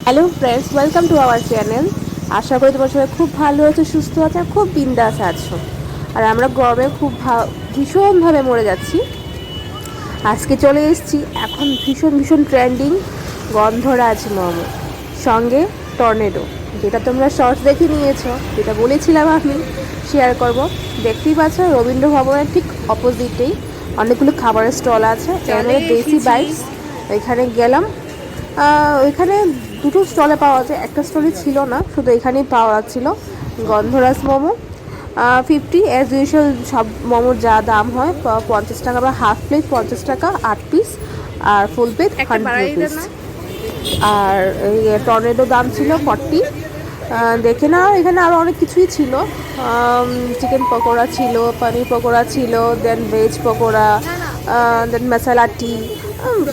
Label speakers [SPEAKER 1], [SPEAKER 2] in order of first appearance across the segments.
[SPEAKER 1] Hello friends, welcome to our channel. আশা করি তোমার সবাই খুব ভালো আছো, সুস্থ আছো, আর খুব বিন্দাস আছো। আর আমরা গরমে খুব ভীষণভাবে মরে যাচ্ছি। আজকে চলে এসেছি এখন ভীষণ ভীষণ ট্রেন্ডিং গন্ধরাজ মোমো, সঙ্গে টর্নেডো, যেটা তোমরা শর্টস দেখে নিয়েছো, যেটা বলেছিলাম আমি শেয়ার করব। দেখতেই পাচ্ছ রবীন্দ্র ভবনের ঠিক অপোজিটেই অনেকগুলো খাবারের স্টল আছে। এখানে দেশি বাইটস, এখানে গেলাম। ওইখানে দুটো স্টলে পাওয়া যায়, একটা স্টলে ছিল না, শুধু এখানেই পাওয়া যাচ্ছিলো গন্ধরাজ মোমো। 50 অ্যাজ ইউজুয়াল সব মোমোর যা দাম হয়, 50 টাকা, বা হাফ প্লেট 50 টাকা 8 পিস, আর ফুল প্লেট 100 রুপিস। আর এই টর্নেডো দাম ছিল 40। দেখে না, এখানে আরও অনেক কিছুই ছিল। চিকেন পকোড়া ছিল, পনির পকোড়া ছিল, দেন ভেজ পকোড়া, দেন মশলা টি,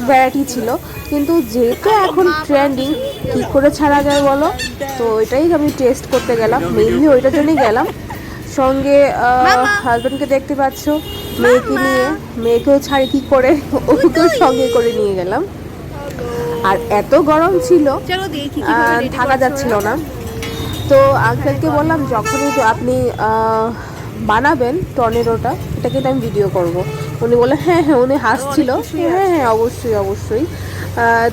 [SPEAKER 1] ভ্যারাইটি ছিল। কিন্তু যেহেতু এখন ট্রেন্ডিং, কী করে ছাড়া যায় বলো? তো এটাই আমি টেস্ট করতে গেলাম, মেইনলি ওইটার জন্যই গেলাম। সঙ্গে হাজব্যান্ডকে দেখতে পাচ্ছ, মেয়েকেও ছাড়ি কী করে, ওকেও সঙ্গে করে নিয়ে গেলাম। আর এত গরম ছিল, থাকা যাচ্ছিল না। তো আঙ্কেলকে বললাম যখনই তো আপনি বানাবেন টর্নেডোটা, এটা কিন্তু আমি ভিডিও করব। উনি বলে হ্যাঁ হ্যাঁ, উনি হাসছিল, হ্যাঁ হ্যাঁ অবশ্যই অবশ্যই।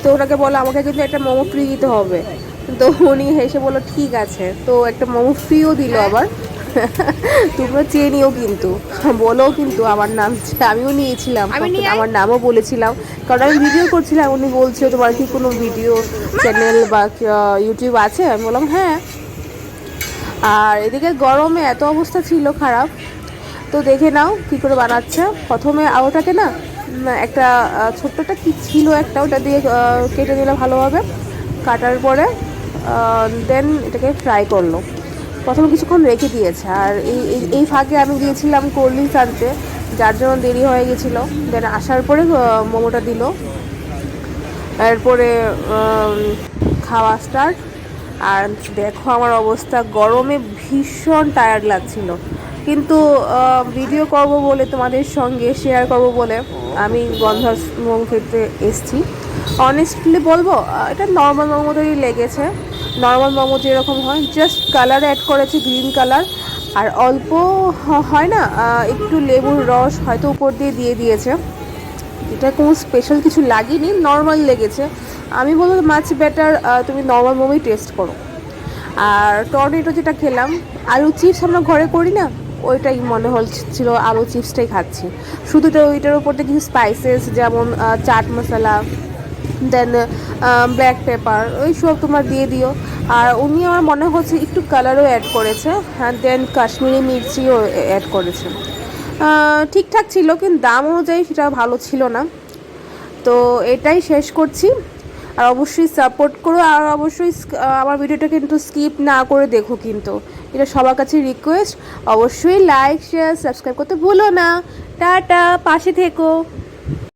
[SPEAKER 1] তো ওনাকে বললো আমাকে কিন্তু একটা মোমো ফ্রি দিতে হবে। তো উনি হেসে বললো ঠিক আছে, তো একটা মোমো ফ্রিও দিল আবার। তোমরা চেয়ে নিও কিন্তু, বলো কিন্তু আমার নাম, আমিও নিয়েছিলাম, আমার নামও বলেছিলাম, কারণ আমি ভিডিও করছিলাম। উনি বলছিল তোমার কি কোনো ভিডিও চ্যানেল বা ইউটিউব আছে? আমি বললাম হ্যাঁ। আর এদিকে গরমে এত অবস্থা ছিল খারাপ। তো দেখে নাও কী করে বানাচ্ছে। প্রথমে ওটাকে না, একটা ছোট্টটা কি ছিল একটা, ওটা দিয়ে কেটে নিলে ভালোভাবে। কাটার পরে দেন এটাকে ফ্রাই করলো। প্রথমে কিছুক্ষণ রেখে দিয়েছে। আর এই ফাঁকে আমি গিয়েছিলাম কোল্ড ড্রিঙ্কস আনতে, যার জন্য দেরি হয়ে গেছিলো। দেন আসার পরে মোমোটা দিল, এরপরে খাওয়া স্টার্ট। আর দেখো আমার অবস্থা, গরমে ভীষণ টায়ার্ড লাগছিল, কিন্তু ভিডিও করব বলে, তোমাদের সঙ্গে শেয়ার করব বলে আমি গন্ধরাজ মোমো খেতে এসেছি। অনেস্টলি বলবো, এটা নর্মাল মোমোতেই লেগেছে। নর্মাল মোমো যেরকম হয়, জাস্ট কালার অ্যাড করেছি, গ্রিন কালার। আর অল্প হয় না, একটু লেবুর রস হয়তো উপর দিয়ে দিয়েছে। এটা কোনো স্পেশাল কিছু লাগেনি, নর্মাল লেগেছে। আমি বলবো মাছ বেটার তুমি নর্মাল মোমোই টেস্ট করো। আর টর্নেডো যেটা খেলাম, আলু চিপস আমরা ঘরে করি না, ওইটাই মনে হচ্ছিল, আলু চিপসটাই খাচ্ছি। শুধু তো ওইটার উপর দিয়ে কিছু স্পাইসেস, যেমন চাট মশলা, দেন ব্ল্যাক পেপার, ওই সব তোমরা দিয়ে দিও। আর উনি আমার মনে হচ্ছে একটু কালারও অ্যাড করেছে, হ্যাঁ, দেন কাশ্মীরি মির্চিও অ্যাড করেছে। ঠিকঠাক ছিল, কিন্তু দাম অনুযায়ী সেটা ভালো ছিল না। তো এটাই শেষ করছি। আর অবশ্যই সাপোর্ট করো, আর অবশ্যই আমার ভিডিওটা কিন্তু স্কিপ না করে দেখো, কিন্তু এটা সবার কাছে রিকোয়েস্ট। অবশ্যই লাইক, শেয়ার, সাবস্ক্রাইব করতে ভুলো না। টাটা, পাশে থেকো।